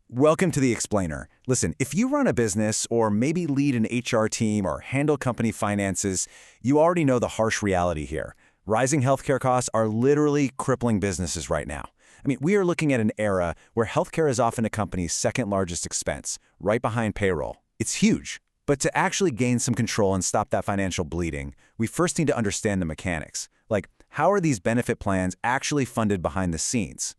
Welcome to The Explainer. Listen, if you run a business or maybe lead an HR team or handle company finances, you already know the harsh reality here. Rising healthcare costs are literally crippling businesses right now. We are looking at an era where healthcare is often a company's second largest expense, right behind payroll. It's huge. But to actually gain some control and stop that financial bleeding, we first need to understand the mechanics. Like, how are these benefit plans actually funded behind the scenes?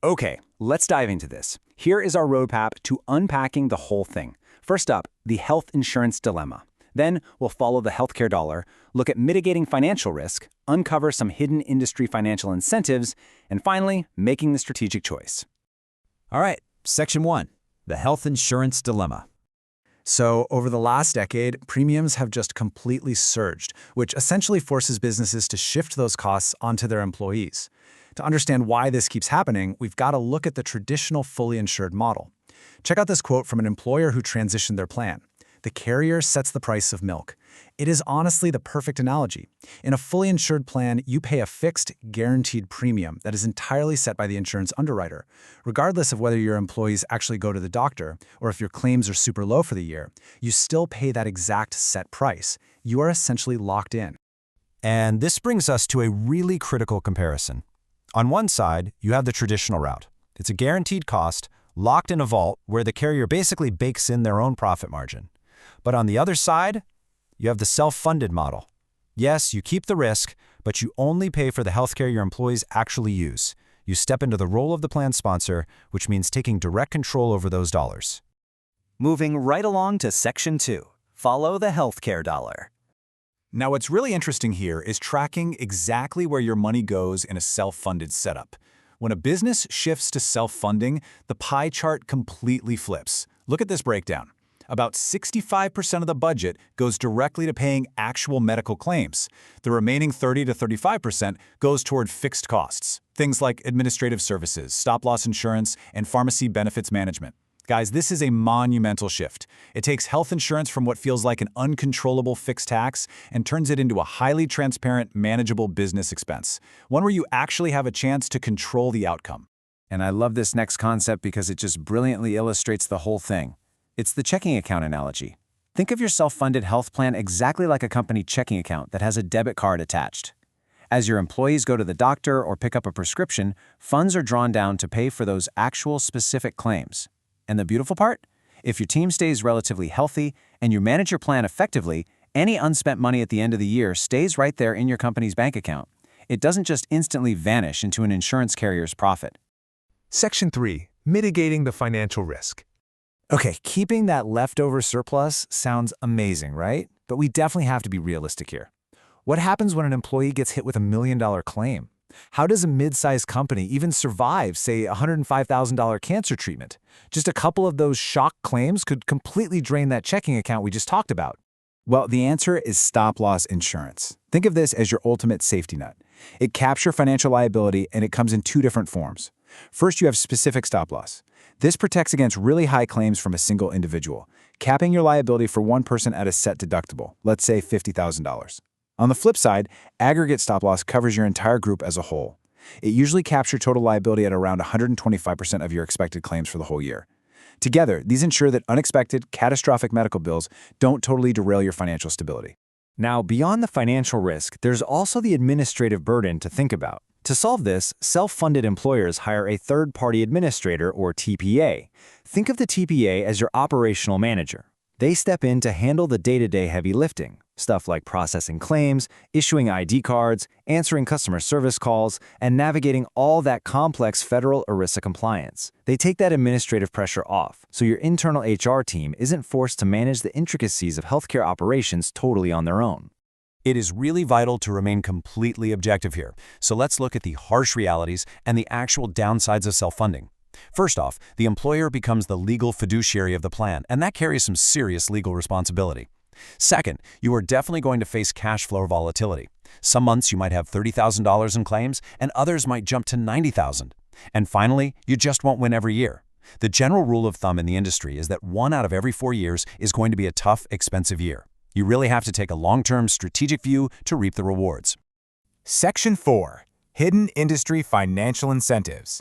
Okay, let's dive into this. Here is our roadmap to unpacking the whole thing. First up, the health insurance dilemma. Then we'll follow the healthcare dollar, look at mitigating financial risk, uncover some hidden industry financial incentives, and finally, making the strategic choice. All right, Section 1, the health insurance dilemma. So over the last decade, premiums have just completely surged, which essentially forces businesses to shift those costs onto their employees. To understand why this keeps happening, we've got to look at the traditional fully insured model. Check out this quote from an employer who transitioned their plan. "The carrier sets the price of milk." It is honestly the perfect analogy. In a fully insured plan, you pay a fixed, guaranteed premium that is entirely set by the insurance underwriter. Regardless of whether your employees actually go to the doctor or if your claims are super low for the year, you still pay that exact set price. You are essentially locked in. And this brings us to a really critical comparison. On one side, you have the traditional route. It's a guaranteed cost, locked in a vault where the carrier basically bakes in their own profit margin. But on the other side, you have the self-funded model. Yes, you keep the risk, but you only pay for the healthcare your employees actually use. You step into the role of the plan sponsor, which means taking direct control over those dollars. Moving right along to Section 2, follow the healthcare dollar. Now, what's really interesting here is tracking exactly where your money goes in a self-funded setup. When a business shifts to self-funding, the pie chart completely flips. Look at this breakdown. About 65% of the budget goes directly to paying actual medical claims. The remaining 30 to 35% goes toward fixed costs, things like administrative services, stop-loss insurance, and pharmacy benefits management. Guys, this is a monumental shift. It takes health insurance from what feels like an uncontrollable fixed tax and turns it into a highly transparent, manageable business expense, one where you actually have a chance to control the outcome. And I love this next concept because it just brilliantly illustrates the whole thing. It's the checking account analogy. Think of your self-funded health plan exactly like a company checking account that has a debit card attached. As your employees go to the doctor or pick up a prescription, funds are drawn down to pay for those actual specific claims. And the beautiful part? If your team stays relatively healthy and you manage your plan effectively, any unspent money at the end of the year stays right there in your company's bank account. It doesn't just instantly vanish into an insurance carrier's profit. Section 3, mitigating the financial risk. Okay, keeping that leftover surplus sounds amazing, right? But we definitely have to be realistic here. What happens when an employee gets hit with $1 million claim? How does a mid-sized company even survive, say, a $105,000 cancer treatment? Just a couple of those shock claims could completely drain that checking account we just talked about. Well, the answer is stop-loss insurance. Think of this as your ultimate safety net. It captures financial liability, and it comes in two different forms. First, you have specific stop-loss. This protects against really high claims from a single individual, capping your liability for one person at a set deductible, let's say $50,000. On the flip side, aggregate stop-loss covers your entire group as a whole. It usually captures total liability at around 125% of your expected claims for the whole year. Together, these ensure that unexpected, catastrophic medical bills don't totally derail your financial stability. Now, beyond the financial risk, there's also the administrative burden to think about. To solve this, self-funded employers hire a third-party administrator, or TPA. Think of the TPA as your operational manager. They step in to handle the day-to-day heavy lifting, stuff like processing claims, issuing ID cards, answering customer service calls, and navigating all that complex federal ERISA compliance. They take that administrative pressure off, so your internal HR team isn't forced to manage the intricacies of healthcare operations totally on their own. It is really vital to remain completely objective here, so let's look at the harsh realities and the actual downsides of self-funding. First off, the employer becomes the legal fiduciary of the plan, and that carries some serious legal responsibility. Second, you are definitely going to face cash flow volatility. Some months you might have $30,000 in claims, and others might jump to $90,000. And finally, you just won't win every year. The general rule of thumb in the industry is that 1 out of every 4 years is going to be a tough, expensive year. You really have to take a long-term strategic view to reap the rewards. Section 4, hidden industry financial incentives.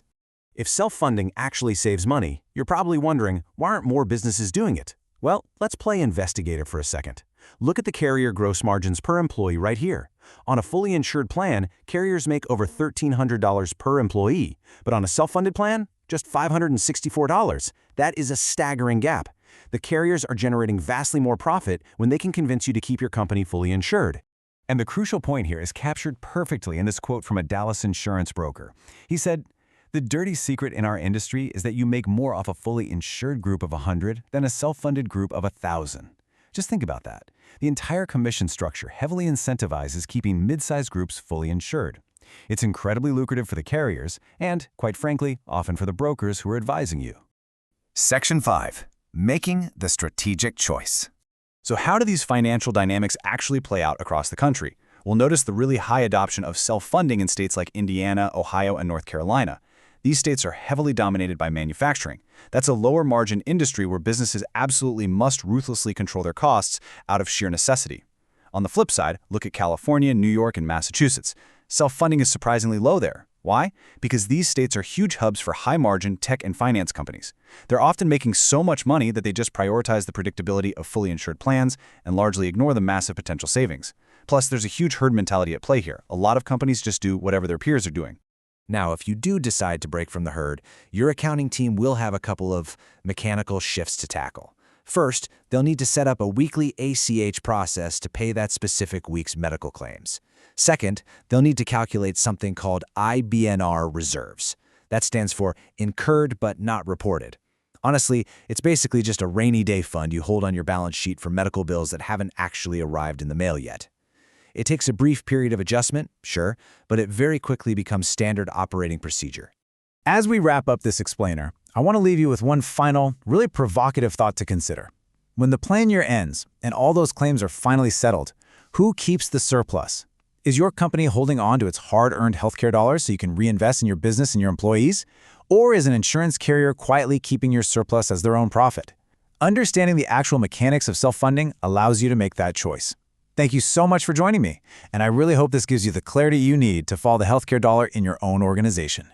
If self-funding actually saves money, you're probably wondering, why aren't more businesses doing it? Well, let's play investigator for a second. Look at the carrier gross margins per employee right here. On a fully insured plan, carriers make over $1,300 per employee, but on a self-funded plan, just $564. That is a staggering gap. The carriers are generating vastly more profit when they can convince you to keep your company fully insured. And the crucial point here is captured perfectly in this quote from a Dallas insurance broker. He said, "The dirty secret in our industry is that you make more off a fully insured group of 100 than a self-funded group of 1,000. Just think about that. The entire commission structure heavily incentivizes keeping mid-sized groups fully insured. It's incredibly lucrative for the carriers and, quite frankly, often for the brokers who are advising you." Section 5. Making the strategic choice. So how do these financial dynamics actually play out across the country? We'll notice the really high adoption of self-funding in states like Indiana, Ohio, and North Carolina. These states are heavily dominated by manufacturing. That's a lower margin industry where businesses absolutely must ruthlessly control their costs out of sheer necessity. On the flip side, look at California, New York, and Massachusetts. Self-funding is surprisingly low there. Why? Because these states are huge hubs for high-margin tech and finance companies. They're often making so much money that they just prioritize the predictability of fully insured plans and largely ignore the massive potential savings. Plus, there's a huge herd mentality at play here. A lot of companies just do whatever their peers are doing. Now, if you do decide to break from the herd, your accounting team will have a couple of mechanical shifts to tackle. First, they'll need to set up a weekly ACH process to pay that specific week's medical claims. Second, they'll need to calculate something called IBNR reserves. That stands for Incurred But Not Reported. Honestly, it's basically just a rainy day fund you hold on your balance sheet for medical bills that haven't actually arrived in the mail yet. It takes a brief period of adjustment, sure, but it very quickly becomes standard operating procedure. As we wrap up this explainer, I want to leave you with one final, really provocative thought to consider. When the plan year ends and all those claims are finally settled, who keeps the surplus? Is your company holding on to its hard-earned healthcare dollars so you can reinvest in your business and your employees? Or is an insurance carrier quietly keeping your surplus as their own profit? Understanding the actual mechanics of self-funding allows you to make that choice. Thank you so much for joining me, and I really hope this gives you the clarity you need to follow the healthcare dollar in your own organization.